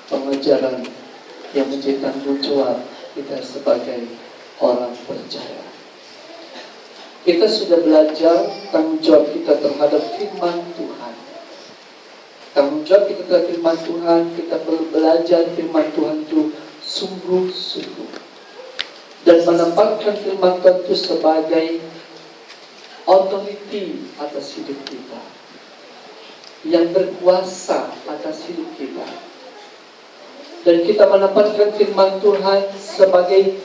pengajaran yang menjadi tanggung jawab kita sebagai orang percaya. Kita sudah belajar tanggung jawab kita terhadap firman Tuhan. Tanggung jawab kita terhadap firman Tuhan, kita perlu belajar firman Tuhan itu sungguh-sungguh. Dan menempatkan firman Tuhan itu sebagai otoriti atas hidup kita, yang berkuasa atas hidup kita. Dan kita menempatkan firman Tuhan sebagai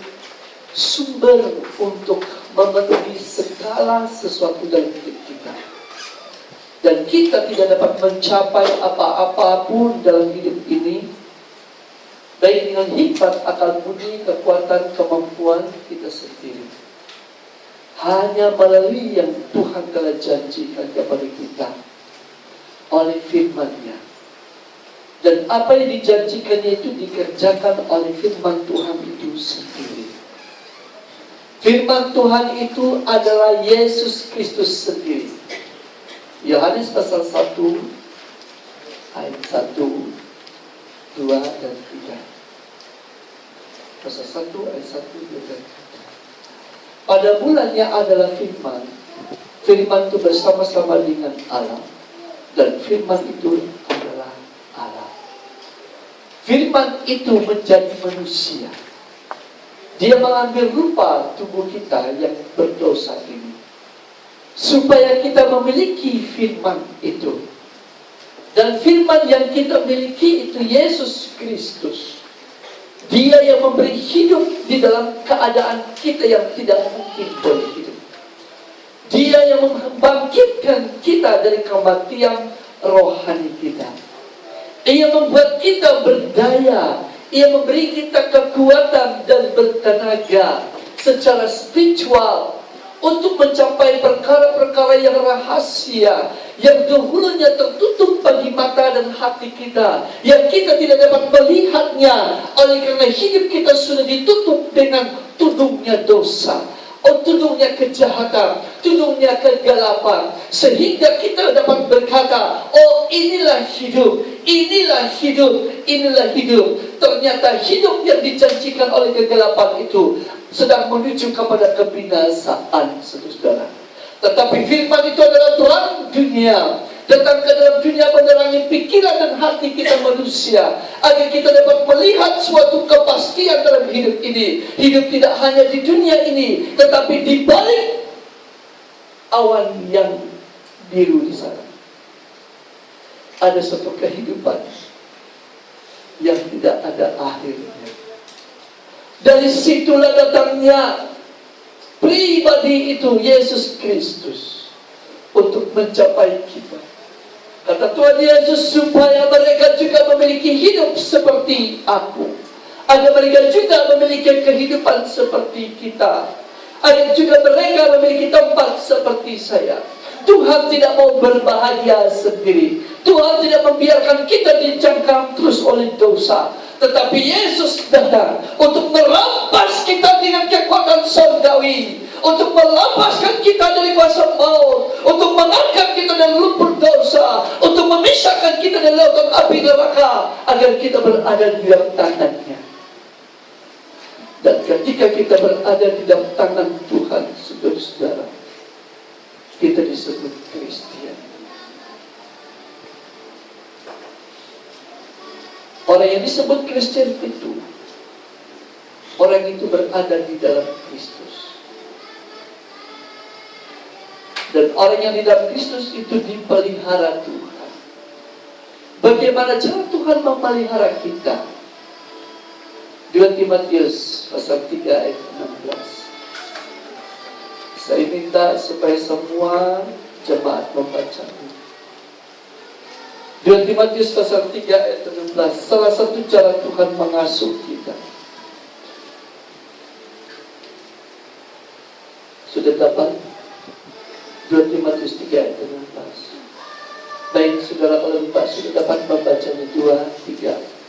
sumber untuk memenuhi segala sesuatu dalam hidup kita. Dan kita tidak dapat mencapai apa-apapun dalam hidup ini, baik dengan hikmat, akal budi, kekuatan, kemampuan kita sendiri, hanya melalui yang Tuhan telah janjikan kepada kita oleh firman-Nya. Dan apa yang dijanjikannya itu dikerjakan oleh firman Tuhan itu sendiri. Firman Tuhan itu adalah Yesus Kristus sendiri. Yohanes pasal 1 ayat 1, 2 dan 3. Pasal 1 ayat 1, 2 dan 3. Pada mulanya adalah firman. Firman itu bersama-sama dengan Allah, dan firman itu adalah Allah. Firman itu menjadi manusia. Dia mengambil rupa tubuh kita yang berdosa ini, supaya kita memiliki firman itu. Dan firman yang kita miliki itu Yesus Kristus. Dia yang memberi hidup di dalam keadaan kita yang tidak mungkin boleh hidup. Dia yang membangkitkan kita dari kematian rohani kita. Ia membuat kita berdaya. Ia memberi kita kekuatan dan bertenaga secara spiritual untuk mencapai perkara-perkara yang rahasia, yang dahulunya tertutup bagi mata dan hati kita, yang kita tidak dapat melihatnya oleh karena hidup kita sudah ditutup dengan tudungnya dosa, tudungnya kejahatan, tudungnya kegelapan, sehingga kita dapat berkata, oh inilah hidup, inilah hidup, inilah hidup. Ternyata hidup yang dijanjikan oleh kegelapan itu sedang menuju kepada kebinasaan, saudara. Tetapi firman itu adalah terang dunia, datang ke dalam dunia menerangi pikiran dan hati kita manusia, agar kita dapat melihat suatu kepastian dalam hidup ini. Hidup tidak hanya di dunia ini, tetapi di balik awan yang biru di sana ada suatu kehidupan yang tidak ada akhirnya. Dari situlah datangnya pribadi itu Yesus Kristus untuk mencapai kita. Kata Tuhan Yesus, supaya mereka juga memiliki hidup seperti aku, agar mereka juga memiliki kehidupan seperti kita, agar juga mereka memiliki tempat seperti saya. Tuhan tidak mau berbahagia sendiri. Tuhan tidak membiarkan kita dicengkram terus oleh dosa. Tetapi Yesus datang untuk merampas kita dengan kekuatan surgawi, untuk melepaskan kita dari kuasa maut, untuk mengangkat kita dari lumpur dosa, untuk memisahkan kita dari lautan api neraka, agar kita berada di dalam tangan-Nya. Dan ketika kita berada di dalam tangan Tuhan, saudara-saudara, kita disebut Kristian. Orang yang disebut Kristian itu, orang itu berada di dalam Kristus. Dan orang yang di dalam Kristus itu dipelihara Tuhan. Bagaimana cara Tuhan memelihara kita? 2 Timotius pasal 3 ayat 16. Saya minta supaya semua jemaat membaca. 2 Timotius pasal 3 ayat 16. Salah satu cara Tuhan mengasuh kita. Sudah dapat? 2 Timotius 3 ayat 16. Baik, saudara, kalau Bapak sudah dapat membacanya, 2, 3.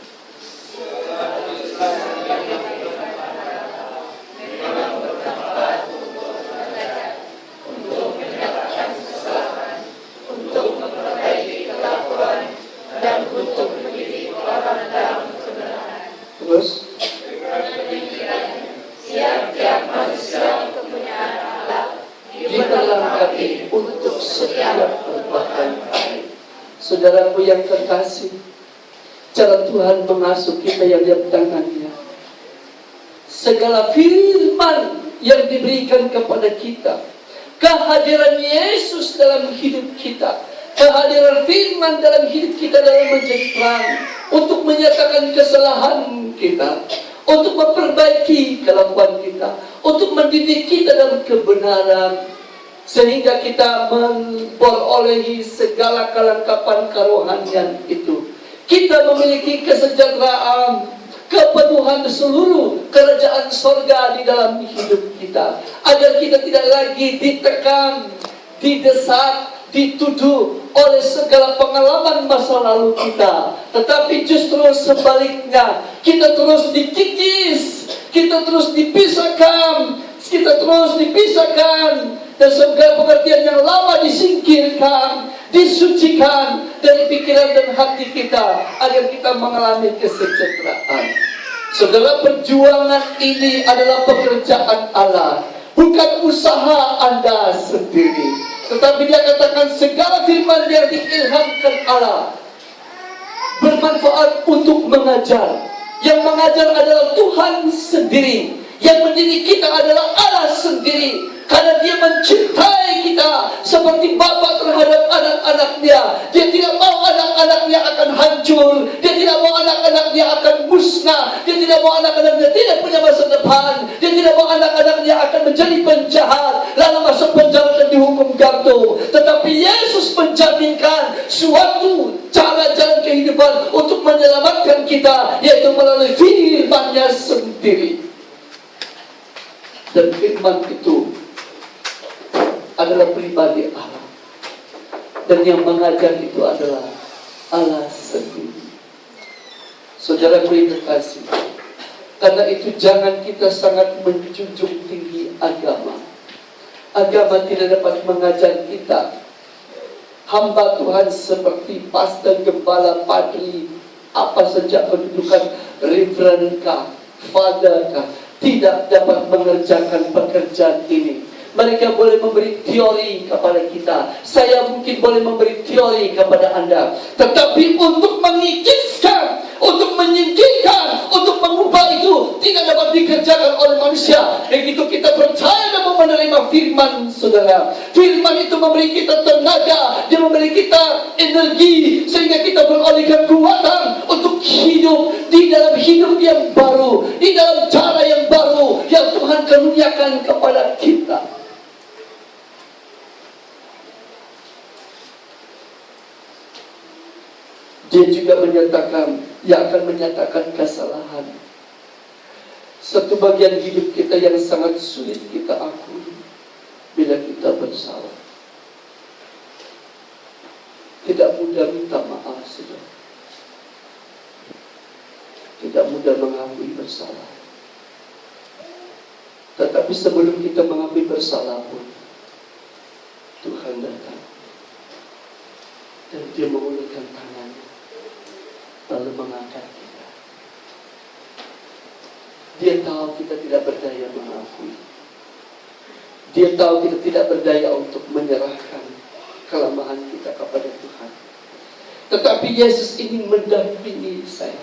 Dan untuk mendidik orang dalam Terus? Siap-siap manusia kepunyaan Allah Diperlengkapi untuk setiap perbuatan baik. Saudaraku yang terkasih, cara Tuhan mengasuh kita yang di tangannya. Segala firman yang diberikan kepada kita, kehadiran Yesus dalam hidup kita, kehadiran firman dalam hidup kita dalam menjadi terang, untuk menyatakan kesalahan kita, untuk memperbaiki kelakuan kita, untuk mendidik kita dalam kebenaran, sehingga kita memperolehi segala kelengkapan kerohanian itu. Kita memiliki kesejahteraan, kepenuhan seluruh kerajaan sorga di dalam hidup kita, agar kita tidak lagi ditekan, didesak, dituduh oleh segala pengalaman masa lalu kita, tetapi justru sebaliknya, kita terus dikikis, kita terus dipisahkan, dan segala pengertian yang lama disingkirkan, disucikan dari pikiran dan hati kita, agar kita mengalami kesejahteraan. Saudara, perjuangan ini adalah pekerjaan Allah, bukan usaha Anda sendiri. Tetapi dia katakan segala firman yang diilhamkan Allah bermanfaat untuk mengajar. Yang mengajar adalah Tuhan sendiri. Yang mendidik kita adalah Allah sendiri. Karena dia mencintai kita seperti bapa terhadap anak-anaknya. Dia tidak mau anak-anaknya akan hancur. Dia tidak mau anak-anaknya akan musnah. Dia tidak mau anak-anaknya tidak punya masa depan. Dia tidak mau anak-anaknya akan menjadi penjahat, lalu masuk penjara dan dihukum gantung. Tetapi Yesus menjaminkan suatu cara jalan kehidupan untuk menyelamatkan kita, yaitu melalui firman-Nya sendiri. Dan firman itu adalah pribadi Allah, dan yang mengajar itu adalah Allah sendiri. Saudara yang terkasih, karena itu jangan kita sangat menjunjung tinggi agama. Agama tidak dapat mengajar kita. Hamba Tuhan seperti pastor, gembala, padri, apa saja kedudukan, reverend kah, father kah, tidak dapat mengerjakan pekerjaan ini. Mereka boleh memberi teori kepada kita, saya mungkin boleh memberi teori kepada Anda, tetapi untuk mengikiskan, untuk menyingkirkan, untuk mengubah itu tidak dapat dikerjakan oleh manusia. Begitu kita percaya dan menerima firman, saudara, firman itu memberi kita tenaga, dia memberi kita energi, sehingga kita beroleh kekuatan untuk hidup di dalam hidup yang baru, di dalam cara yang baru yang Tuhan karuniakan kepada kita. Dia juga menyatakan, yang akan menyatakan kesalahan. Satu bagian hidup kita yang sangat sulit kita akui bila kita bersalah. Tidak mudah minta maaf, saudara. Tidak mudah mengakui bersalah. Tetapi sebelum kita mengakui bersalah pun, Tuhan datang. Dan dia mengulurkan tangannya, lalu mengangkat kita. Dia tahu kita tidak berdaya mengakui. Dia tahu kita tidak berdaya untuk menyerahkan kelemahan kita kepada Tuhan. Tetapi Yesus ingin mendampingi saya.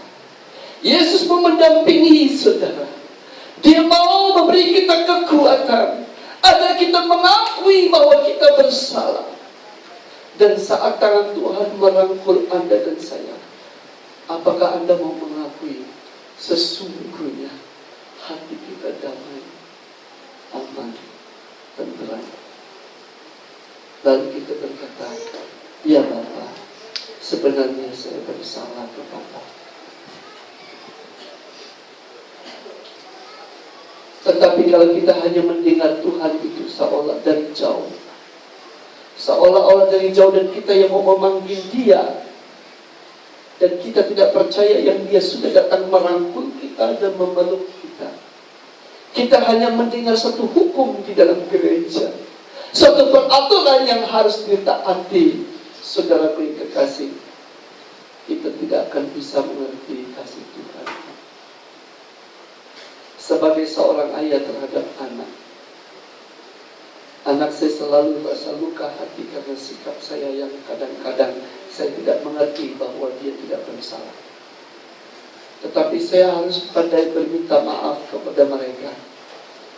Yesus mau mendampingi saudara. Dia mau memberi kita kekuatan agar kita mengakui bahwa kita bersalah. Dan saat tangan Tuhan merangkul Anda dan saya, apakah Anda mau mengakui sesungguhnya hati kita damai, aman, tenteram? Lalu kita berkata, ya Bapa, sebenarnya saya bersalah kepada. Tetapi kalau kita hanya mendengar Tuhan itu seolah dari jauh, seolah-olah dari jauh, dan kita yang mau memanggil Dia, dan kita tidak percaya yang Dia sudah datang merangkul kita dan memeluk kita. Kita hanya mendengar satu hukum di dalam gereja, satu peraturan yang harus ditaati. Saudara yang kekasih, kita tidak akan bisa mengerti kasih Tuhan. sebagai seorang ayah terhadap anak. Anak saya selalu merasa luka hati karena sikap saya yang kadang-kadang saya tidak mengerti bahwa dia tidak bersalah. Tetapi saya harus pandai berminta maaf kepada mereka,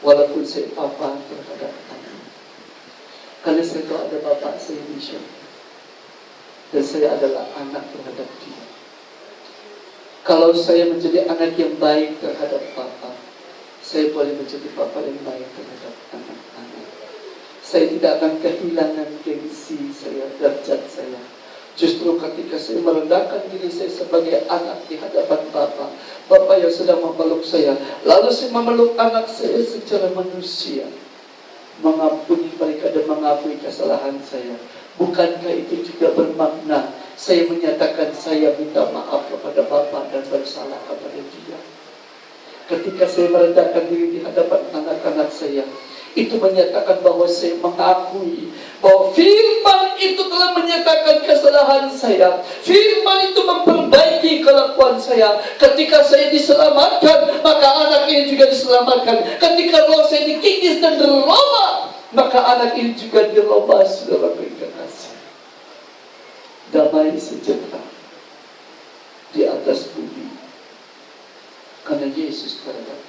walaupun saya papa terhadap anak. Karena saya tahu ada bapak saya di syurga, dan saya adalah anak terhadap dia. Kalau saya menjadi anak yang baik terhadap papa, saya boleh menjadi papa yang baik terhadap anak-anak. Saya tidak akan kehilangan gengsi saya, derajat saya. Justru ketika saya merendahkan diri saya sebagai anak di hadapan Bapa, Bapa yang sedang memeluk saya, lalu saya memeluk anak saya secara manusia, mengampuni mereka dan mengakui kesalahan saya. Bukankah itu juga bermakna saya menyatakan saya minta maaf kepada Bapa dan bersalah kepada dia? Ketika saya merendahkan diri di hadapan anak-anak saya, itu menyatakan bahwa saya mengakui bahwa firman itu telah menyatakan kesalahan saya. Firman itu memperbaiki kelakuan saya. Ketika saya diselamatkan, maka anak ini juga diselamatkan. Ketika roh saya dikikis dan dirubah, maka anak ini juga dirubah. Saudara kekasih, damai sejahtera di atas bumi karena Yesus telah datang.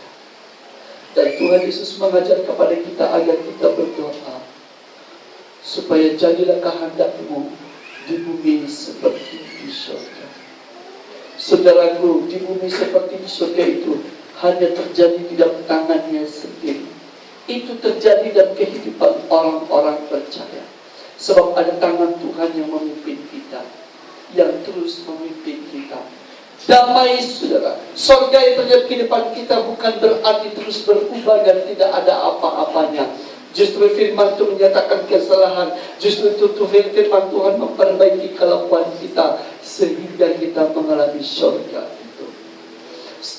Dan Tuhan Yesus mengajar kepada kita agar kita berdoa supaya jadilah kehendak-Mu di bumi seperti di surga. Saudaraku, di bumi seperti di surga itu hanya terjadi di dalam tangannya sendiri. Itu terjadi dalam kehidupan orang-orang percaya. Sebab ada tangan Tuhan yang memimpin kita, yang terus memimpin kita. Damai saudara, surga yang terjadi di depan kita bukan berarti terus berubah dan tidak ada apa-apanya. Justru firman itu menyatakan kesalahan. Justru itu firman Tuhan memperbaiki kelakuan kita sehingga kita mengalami surga itu.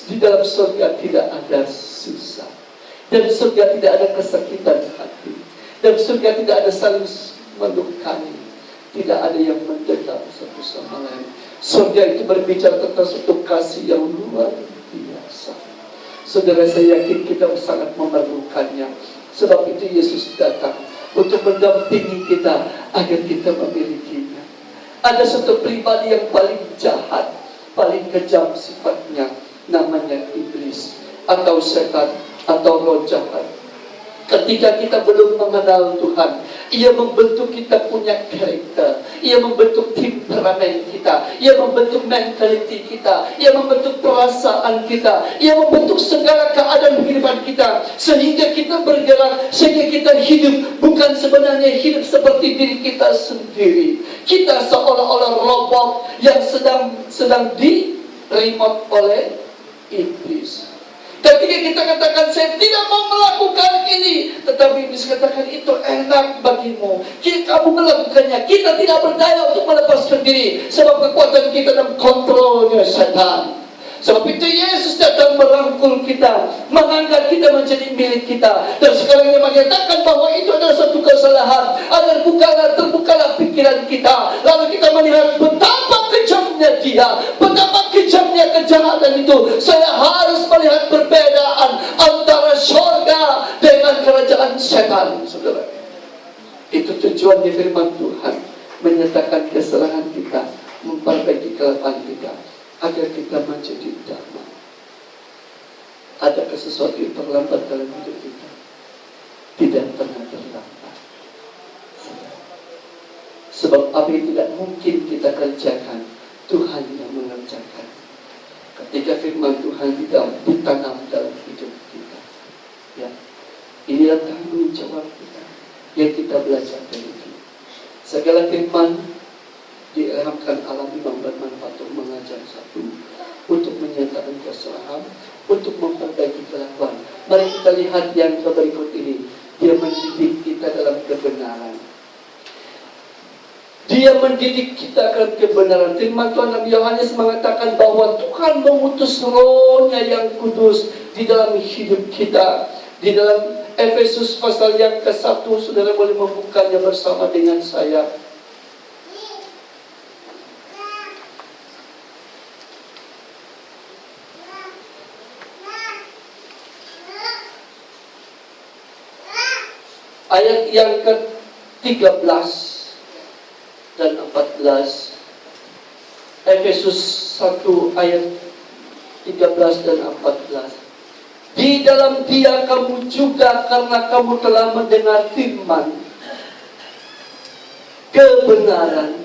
Di dalam surga tidak ada susah. Dan surga tidak ada kesakitan hati. Dan surga tidak ada saling melukai. Tidak ada yang mendendam satu sama lain. Surga itu berbicara tentang suatu kasih yang luar biasa. Saudara, saya yakin kita sangat memerlukannya. Sebab itu Yesus datang untuk mendampingi kita agar kita memilikinya. Ada satu pribadi yang paling jahat, paling kejam sifatnya, namanya iblis atau setan atau roh jahat. Ketika kita belum mengenal Tuhan, Ia membentuk kita punya karakter, Ia membentuk temperamen kita, Ia membentuk mentaliti kita, Ia membentuk perasaan kita, Ia membentuk segala keadaan kehidupan kita, sehingga kita bergerak, sehingga kita hidup bukan sebenarnya hidup seperti diri kita sendiri. Kita seolah-olah robot yang sedang di remote oleh iblis. Ketika kita katakan saya tidak mau melakukan ini, tetapi iblis katakan itu enak bagimu, kamu melakukannya. Kita tidak berdaya untuk melepaskan diri, sebab kekuatan kita dalam kontrolnya setan. Sebab itu Yesus datang merangkul kita, mengangkat kita menjadi milik kita. Dan sekarang Dia menyatakan bahwa itu adalah satu kesalahan. Agar terbukalah pikiran kita, lalu kita melihat betapa kejamnya Dia, betapa kejamnya kejahatan itu. Saya harus melihat perbedaan antara surga dengan kerajaan setan, saudara. Itu tujuannya firman Tuhan, menyatakan kesalahan kita, memperbaiki kelemahan kita, agar kita menjadi damai. Adakah sesuatu yang terlambat dalam hidup kita? Tidak pernah terlambat. Sebab apa yang tidak mungkin kita kerjakan, Tuhan yang mengerjakan. Ketika firman Tuhan ditanam dalam hidup kita, ya, inilah tanggung jawab kita yang kita belajar dari itu. Segala firman diilhamkan Allah memang bermanfaat untuk mengajar satu, untuk menyatakan kesalahan, untuk memperbaiki kelakuan. Mari kita lihat yang berikut ini. Dia mendidik kita dalam kebenaran. Dia mendidik kita dalam kebenaran. Firman Tuhan Nabi Yohanes mengatakan bahwa Tuhan mengutus Roh-Nya yang kudus di dalam hidup kita. Di dalam Efesus pasal yang ke-1, saudara boleh membukanya bersama dengan saya. ayat yang ke-13 dan 14. Efesus 1 ayat 13 dan 14. Di dalam Dia kamu juga, karena kamu telah mendengar firman kebenaran,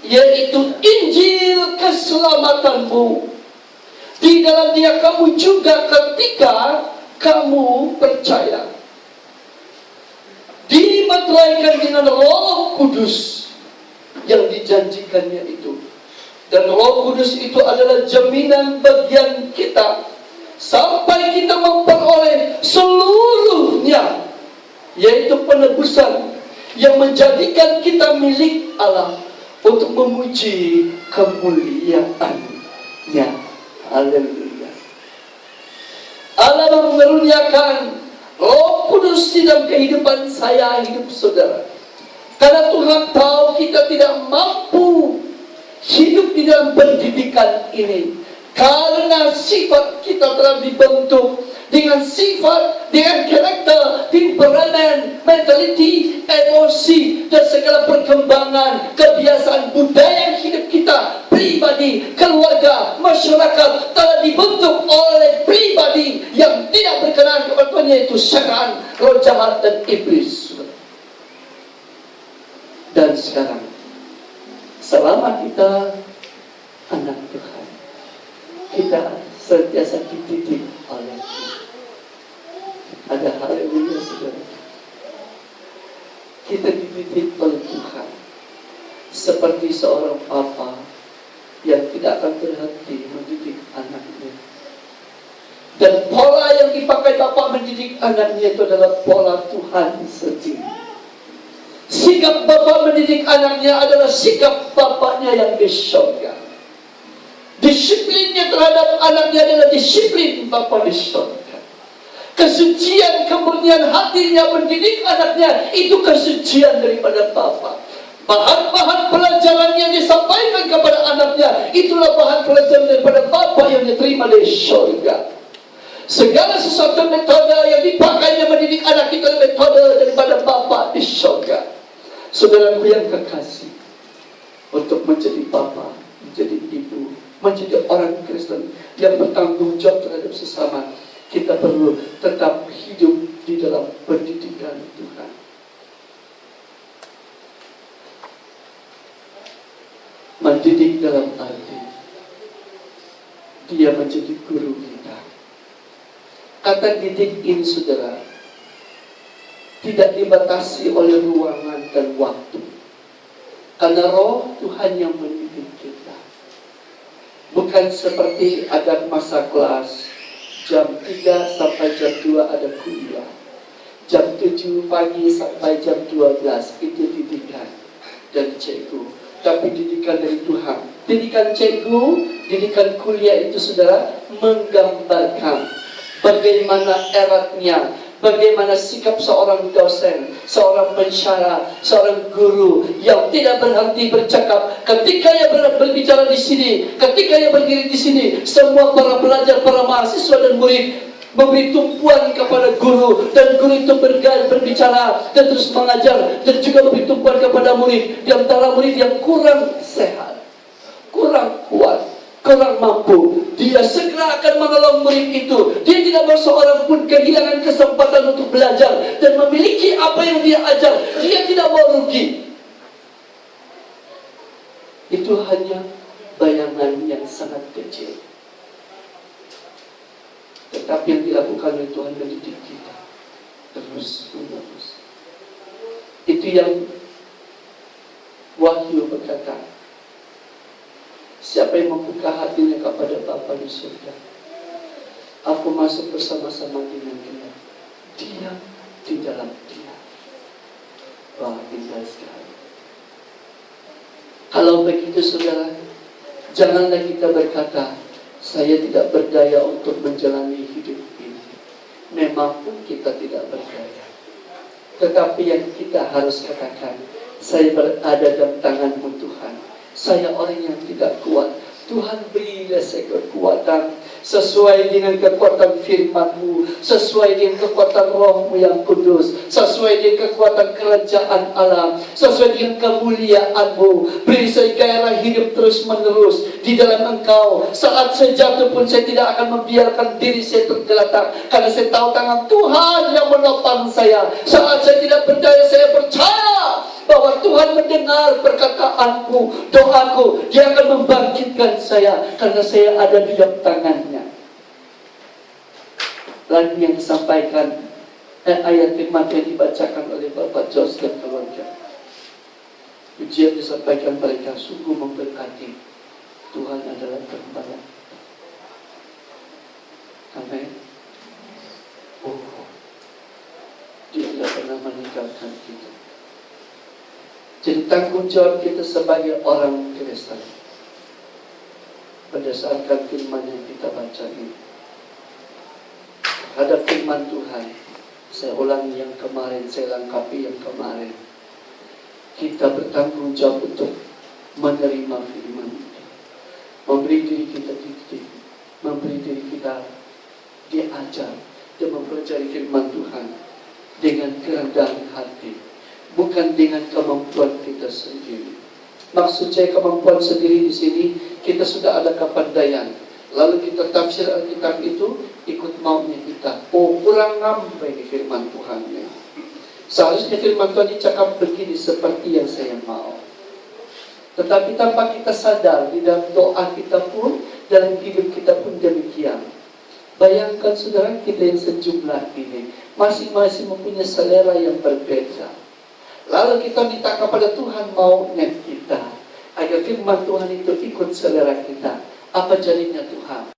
yaitu Injil keselamatanmu. Di dalam Dia kamu juga ketika kamu percaya, dimateraikan dengan Roh Kudus yang dijanjikannya itu. Dan Roh Kudus itu adalah jaminan bagian kita sampai kita memperoleh seluruhnya, yaitu penebusan yang menjadikan kita milik Allah untuk memuji kemuliaan-Nya. Haleluya. Allah mengaruniakan Roh Kudus di dalam kehidupan saya, hidup saudara. Karena Tuhan tahu kita tidak mampu hidup di dalam pendidikan ini. Karena sifat kita telah dibentuk dengan sifat, dengan karakter, temperament, mentality, emosi, dan segala perkembangan, kebiasaan, budaya hidup kita, pribadi, keluarga, masyarakat, telah dibentuk oleh pribadi yang tidak berkenan kepada Tuhan, yaitu syaitan, roh jahat, dan iblis. Dan sekarang, selama kita anak Tuhan, kita senantiasa dididik oleh Tuhan. Ada haleluya, saudara. Kita dididik oleh Tuhan seperti seorang papa yang tidak akan berhenti mendidik anaknya. Dan pola yang dipakai bapak mendidik anaknya itu adalah pola Tuhan sendiri. Sikap bapak mendidik anaknya adalah sikap bapaknya yang di surga. Disiplinnya terhadap anaknya adalah disiplin Bapa di surga. Kesucian, kemurnian hatinya mendidik anaknya, itu kesucian daripada Bapa. Bahan-bahan pelajaran yang disampaikan kepada anaknya, itulah bahan pelajaran daripada Bapa yang diterima dari surga. Segala sesuatu metode yang dipakainya mendidik anak kita, metode daripada Bapa di surga. Saudaraku yang kekasih, untuk menjadi Bapa, menjadi ibu, menjadi orang Kristen yang bertanggung jawab terhadap sesama, kita perlu tetap hidup di dalam pendidikan Tuhan. Mendidik dalam arti Dia menjadi guru kita. Kata didik ini, saudara, tidak dibatasi oleh ruangan dan waktu, karena Roh Tuhan yang mendidik kita. Bukan seperti ada masa kelas, jam 3 sampai jam 2 ada kuliah, jam 7 pagi sampai jam 12, itu didikan dan cikgu. Tapi didikan dari Tuhan, didikan cikgu, didikan kuliah itu, saudara, menggambarkan bagaimana eratnya, bagaimana sikap seorang dosen, seorang pensyarah, seorang guru yang tidak berhenti bercakap. Ketika ia berbicara di sini, ketika ia berdiri di sini, semua para pelajar, para mahasiswa dan murid memberi tumpuan kepada guru, dan guru itu berbicara dan terus mengajar, dan juga memberi tumpuan kepada murid. Di antara murid yang kurang sehat, kurang kuat, kurang mampu, dia segera akan menolong murid itu. Dia tidak mau seorang pun kehilangan kesempatan untuk belajar dan memiliki apa yang dia ajar. Dia tidak mau rugi. Itu hanya bayangan yang sangat kecil, tetapi yang dilakukan oleh Tuhan mendidik kita terus menerus. Itu yang Wahyu berkata, siapa yang membuka hatinya kepada Bapa di surga, aku masuk bersama-sama dengan dia. Dia di dalam dia. Wah, indah sekali. Kalau begitu, saudara, janganlah kita berkata, saya tidak berdaya untuk menjalani hidup ini. Memang pun kita tidak berdaya. Tetapi yang kita harus katakan, saya berada dalam tangan-Mu Tuhan. Saya orang yang tidak kuat. Tuhan berilah saya kekuatan sesuai dengan kekuatan firman-Mu, sesuai dengan kekuatan Roh-Mu yang kudus, sesuai dengan kekuatan kerajaan Allah, sesuai dengan kemuliaan-Mu. Beri saya gairah hidup terus-menerus di dalam Engkau. Saat saya jatuh pun saya tidak akan membiarkan diri saya tergeletak, karena saya tahu tangan Tuhan yang menopang saya. Saat saya tidak berdaya, saya percaya bahwa Tuhan mendengar perkataanku, doaku. Dia akan membangkitkan saya karena saya ada di dalam tangannya. Lagu yang disampaikan ayat firman yang dibacakan oleh Bapak Jos dan keluarga, pujian disampaikan mereka sungguh memberkati. Tuhan adalah gembala. Amin. Oh, Dia tidak pernah meninggalkan kita. Jadi tanggung jawab kita sebagai orang Kristen berdasarkan firman yang kita baca ini. Ada firman Tuhan, saya ulangi yang kemarin, saya lengkapi yang kemarin. Kita bertanggung jawab untuk menerima firman itu, memberi diri kita dididik, memberi diri kita diajar, dan mempelajari firman Tuhan dengan kerendahan hati. Bukan dengan kemampuan kita sendiri. Maksud saya kemampuan sendiri di sini, kita sudah ada kepandaian. Lalu kita tafsir Alkitab itu ikut maunya kita. Oh, kurang ngampai di firman Tuhan ya. Seharusnya firman Tuhan dicakap begini seperti yang saya mau. Tetapi tanpa kita sadar, di dalam doa kita pun, dalam hidup kita pun demikian. Bayangkan saudara, kita yang sejumlah ini masing-masing mempunyai selera yang berbeda. Lalu kita minta kepada Tuhan maunya kita, agar firman Tuhan itu ikut selera kita. Apa jadinya Tuhan?